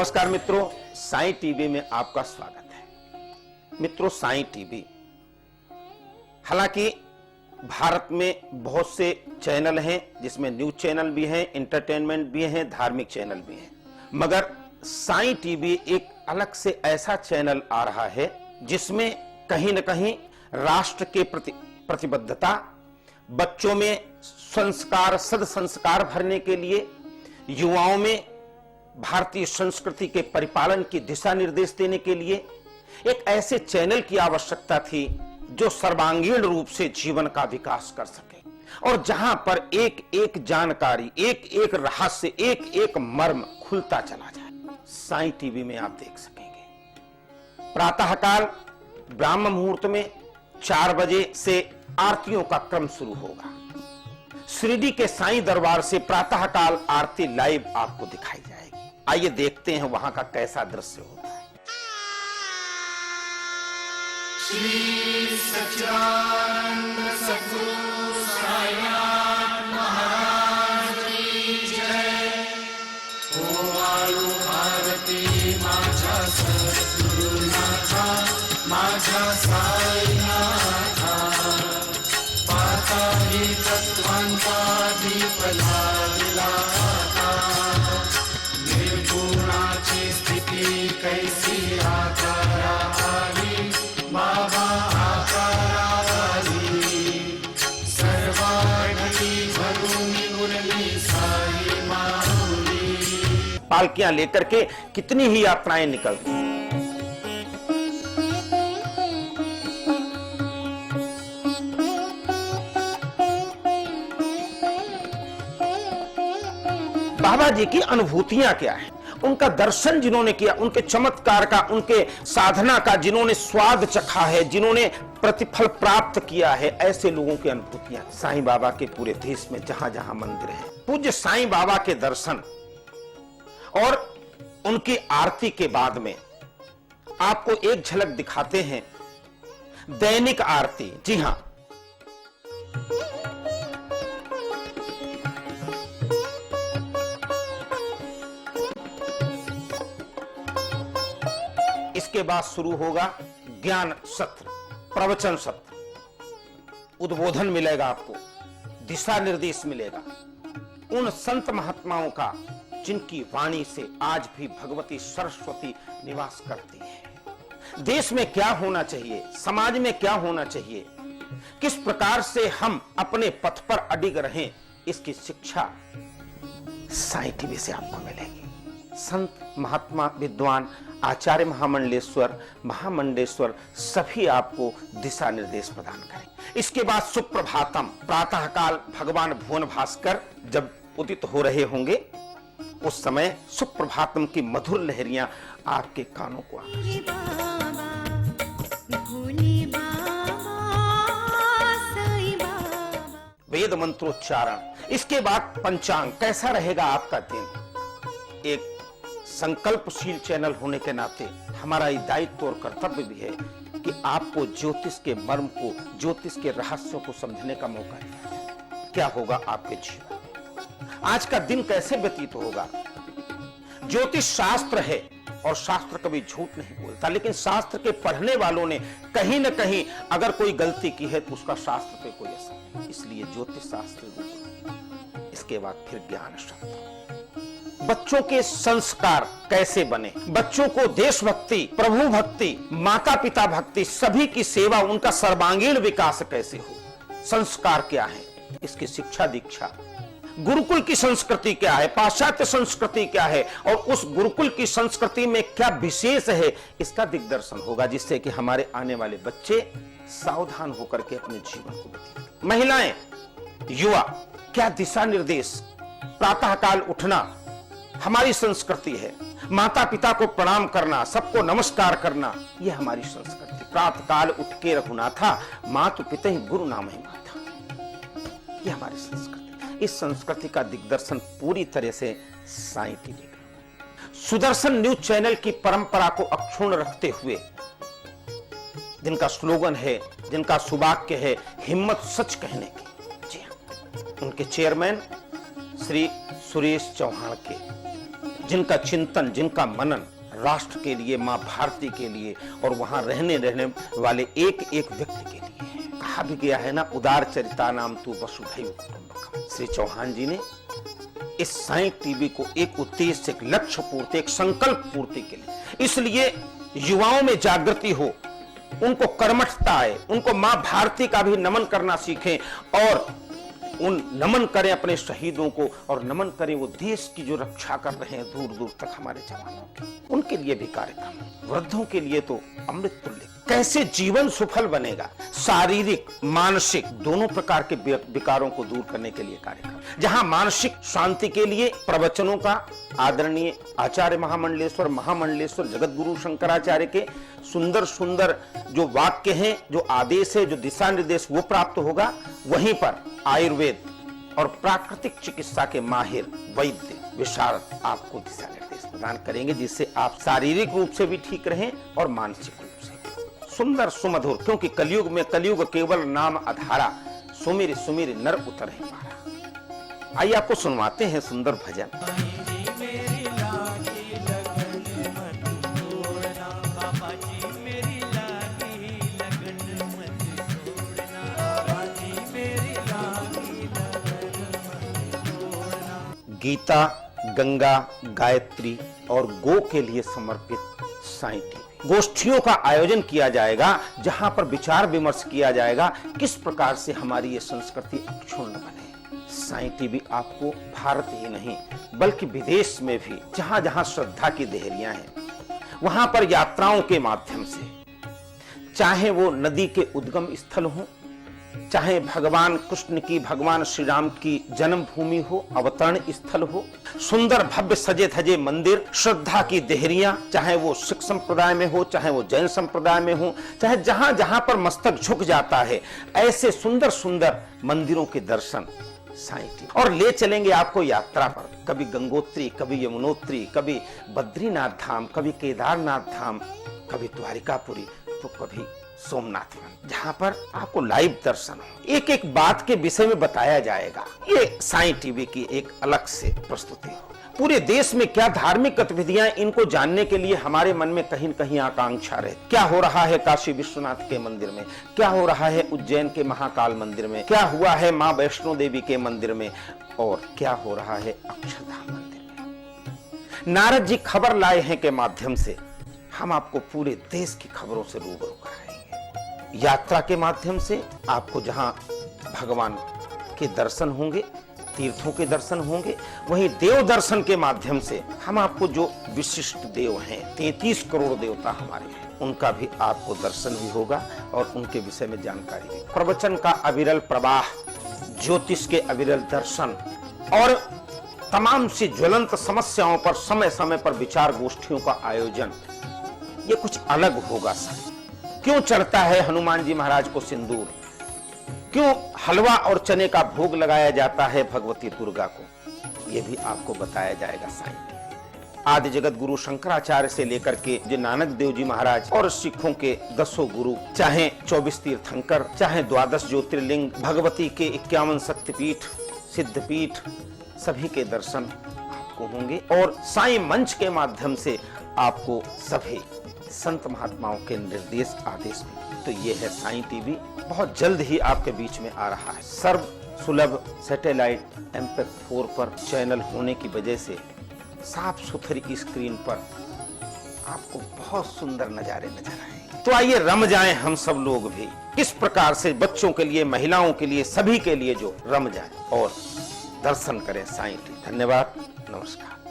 नमस्कार मित्रों, साईं टीवी में आपका स्वागत है। मित्रों, साईं टीवी हालांकि भारत में बहुत से चैनल हैं, जिसमें न्यूज चैनल भी हैं, एंटरटेनमेंट भी हैं, धार्मिक चैनल भी हैं, मगर साईं टीवी एक अलग से ऐसा चैनल आ रहा है जिसमें कहीं न कहीं राष्ट्र के प्रति प्रतिबद्धता, बच्चों में संस्कार, सद्संस्कार भरने के लिए, युवाओं में भारतीय संस्कृति के परिपालन की दिशा निर्देश देने के लिए एक ऐसे चैनल की आवश्यकता थी जो सर्वांगीण रूप से जीवन का विकास कर सके और जहां पर एक एक जानकारी, एक एक रहस्य, एक एक मर्म खुलता चला जाए। साईं टीवी में आप देख सकेंगे प्रातःकाल ब्राह्म मुहूर्त में 4 बजे से आरतियों का क्रम शुरू होगा। शिरडी के साईं दरबार से प्रातःकाल आरती लाइव आपको दिखाई जाएगी। आइए देखते हैं वहां का कैसा दृश्य होता है। श्री सच्चिदानंद सद्गुरु साईनाथ महाराज की जय। ओम आलू भारती माझा सद्गुरुनाथा, माझा साईनाथा, पाता ही तत्वांचा दीप लागला आता, निर्गुणाची स्थिती कैसी आकारा आली, बाबा आकारावाली, सर्वांगी भरूनी मुरली साई माऊली। पालकियां लेकर के कितनी ही यात्राएं निकलती। बाबा जी की अनुभूतियां क्या है, उनका दर्शन जिन्होंने किया, उनके चमत्कार का, उनके साधना का जिन्होंने स्वाद चखा है, जिन्होंने प्रतिफल प्राप्त किया है, ऐसे लोगों की अनुभूतियां साईं बाबा के पूरे देश में जहां जहां मंदिर है। पूज्य साईं बाबा के दर्शन और उनकी आरती के बाद में आपको एक झलक दिखाते हैं दैनिक आरती। जी हां, इसके बाद शुरू होगा ज्ञान सत्र, प्रवचन सत्र, उद्बोधन मिलेगा, आपको दिशा निर्देश मिलेगा उन संत महात्माओं का जिनकी वाणी से आज भी भगवती सरस्वती निवास करती है। देश में क्या होना चाहिए, समाज में क्या होना चाहिए, किस प्रकार से हम अपने पथ पर अडिग रहें, इसकी शिक्षा साईं टीवी से आपको मिलेगी। संत महात्मा विद्वान आचार्य महामंडेश्वर सभी आपको दिशा निर्देश प्रदान करें। इसके बाद सुप्रभातम, प्रातःकाल भगवान भुवन भास्कर जब उदित हो रहे होंगे उस समय सुप्रभातम की मधुर लहरियां आपके कानों को वेद मंत्रोच्चारण। इसके बाद पंचांग, कैसा रहेगा आपका दिन। एक संकल्पशील चैनल होने के नाते हमारा ये दायित्व और कर्तव्य भी है कि आपको ज्योतिष के मर्म को, ज्योतिष के रहस्यों को समझने का मौका दिया जाए। क्या होगा आपके जीवन, आज का दिन कैसे व्यतीत होगा। ज्योतिष शास्त्र है और शास्त्र कभी झूठ नहीं बोलता, लेकिन शास्त्र के पढ़ने वालों ने कहीं न कहीं अगर कोई गलती की है तो उसका शास्त्र पे कोई असर नहीं। इसलिए ज्योतिष शास्त्र। इसके बाद फिर ज्ञान शब्द। बच्चों के संस्कार कैसे बने, बच्चों को देशभक्ति, प्रभु भक्ति, माता पिता भक्ति, सभी की सेवा, उनका सर्वांगीण विकास कैसे हो, संस्कार क्या है, इसकी शिक्षा दीक्षा। गुरुकुल की संस्कृति क्या है, पाश्चात्य संस्कृति क्या है और उस गुरुकुल की संस्कृति में क्या विशेष है, इसका दिग्दर्शन होगा, जिससे कि हमारे आने वाले बच्चे सावधान होकर के अपने जीवन को व्यतीत। महिलाएं, युवा, क्या दिशा निर्देश। प्रातःकाल उठना हमारी संस्कृति है, माता पिता को प्रणाम करना, सबको नमस्कार करना, यह हमारी संस्कृति। प्रातःकाल उठ के रघुनाथा, मातु पिता ही गुरु नाम ही माता, यह हमारी संस्कृति। इस संस्कृति का दिग्दर्शन पूरी तरह से साईं टीवी का। सुदर्शन न्यूज चैनल की परंपरा को अक्षुण्ण रखते हुए, जिनका स्लोगन है, जिनका सुवाक्य है, हिम्मत सच कहने की। जी हाँ, उनके चेयरमैन श्री सुरेश चौहान के जिनका चिंतन, जिनका मनन राष्ट्र के लिए, मां भारती के लिए और वहां रहने वाले एक एक व्यक्ति के लिए है। कहा भी गया है ना, उदार चरिता नाम तू वसुधैव कुटुंबकम। श्री चौहान जी ने इस साई टीवी को एक उद्देश्य, एक लक्ष्य पूर्ति, एक संकल्प पूर्ति के लिए, इसलिए युवाओं में जागृति हो, उनको कर्मठता आए, उनको मां भारती का भी नमन करना सीखें और उन नमन करें अपने शहीदों को और नमन करें वो देश की जो रक्षा कर रहे हैं दूर दूर तक हमारे जवानों की, उनके लिए भी कार्यक्रम। वृद्धों के लिए तो अमृत तुल्य। कैसे जीवन सफल बनेगा, शारीरिक मानसिक दोनों प्रकार के विकारों को दूर करने के लिए कार्यक्रम। जहां मानसिक शांति के लिए प्रवचनों का आदरणीय आचार्य महामंडलेश्वर जगत गुरु शंकराचार्य के सुंदर सुंदर जो वाक्य हैं, जो आदेश है, जो दिशा निर्देश वो प्राप्त होगा। वहीं पर आयुर्वेद और प्राकृतिक चिकित्सा के माहिर वैद्य विशारद आपको दिशा निर्देश प्रदान करेंगे, जिससे आप शारीरिक रूप से भी ठीक रहें और मानसिक रूप से सुंदर सुमधुर। क्योंकि कलयुग में कलयुग केवल नाम आधारा, सुमिर सुमिर नर उतर है पारा। आइए आपको सुनवाते हैं सुंदर भजन। गीता, गंगा, गायत्री और गो के लिए समर्पित साई टीवी गोष्ठियों का आयोजन किया जाएगा, जहां पर विचार विमर्श किया जाएगा किस प्रकार से हमारी ये संस्कृति अक्षुण्ण बने। साई टीवी आपको भारत ही नहीं बल्कि विदेश में भी जहां जहां श्रद्धा की देहरियां हैं, वहां पर यात्राओं के माध्यम से, चाहे वो नदी के उद्गम स्थल हो, चाहे भगवान कृष्ण की, भगवान श्री राम की जन्मभूमि हो, अवतरण स्थल हो, सुंदर भव्य सजे धजे मंदिर, श्रद्धा की देहरियां, चाहे वो सिख संप्रदाय में हो, चाहे वो जैन संप्रदाय में हो, चाहे जहां जहां पर मस्तक झुक जाता है, ऐसे सुंदर सुंदर मंदिरों के दर्शन साईं की। और ले चलेंगे आपको यात्रा पर, कभी गंगोत्री, कभी यमुनोत्री, कभी बद्रीनाथ धाम, कभी केदारनाथ धाम, कभी द्वारिकापुरी, तो कभी सोमनाथ, जहां पर आपको लाइव दर्शन हो, एक एक बात के विषय में बताया जाएगा। ये साईं टीवी की एक अलग से प्रस्तुति हो। पूरे देश में क्या धार्मिक गतिविधियां, इनको जानने के लिए हमारे मन में कहीं न कहीं आकांक्षा रहे। क्या हो रहा है काशी विश्वनाथ के मंदिर में, क्या हो रहा है उज्जैन के महाकाल मंदिर में, क्या हुआ है मां वैष्णो देवी के मंदिर में, और क्या हो रहा है अक्षरधाम मंदिर में। नारद जी खबर लाए हैं के माध्यम से हम आपको पूरे देश की खबरों से रूबरू कराएंगे। यात्रा के माध्यम से आपको जहां भगवान के दर्शन होंगे, तीर्थों के दर्शन होंगे, वहीं देव दर्शन के माध्यम से हम आपको जो विशिष्ट देव हैं, 33 करोड़ देवता हमारे हैं, उनका भी आपको दर्शन भी होगा और उनके विषय में जानकारी भी। प्रवचन का अविरल प्रवाह, ज्योतिष के अविरल दर्शन और तमाम सी ज्वलंत समस्याओं पर समय समय पर विचार गोष्ठियों का आयोजन, ये कुछ अलग होगा सर। क्यों चढ़ता है हनुमान जी महाराज को सिंदूर, क्यों हलवा और चने का भोग लगाया जाता है भगवती दुर्गा को, यह भी आपको बताया जाएगा साईं। आदि जगत गुरु शंकराचार्य से लेकर के जो नानक देव जी महाराज और सिखों के 10 गुरु, चाहे 24 तीर्थंकर, चाहे 12 ज्योतिर्लिंग, भगवती के 51 शक्तिपीठ, सिद्धपीठ, सभी के दर्शन आपको होंगे। और साईं मंच के माध्यम से आपको सभी संत महात्माओं के निर्देश आदेश भी। तो ये है साईं टीवी, बहुत जल्द ही आपके बीच में आ रहा है। सर्व सुलभ सैटेलाइट MPEG-4 पर चैनल होने की वजह से साफ सुथरी स्क्रीन पर आपको बहुत सुंदर नजारे नजर आएंगे। तो आइए रम जाएं हम सब लोग भी, किस प्रकार से बच्चों के लिए, महिलाओं के लिए, सभी के लिए जो रम जाए और दर्शन करें साईं टीवी। धन्यवाद, नमस्कार।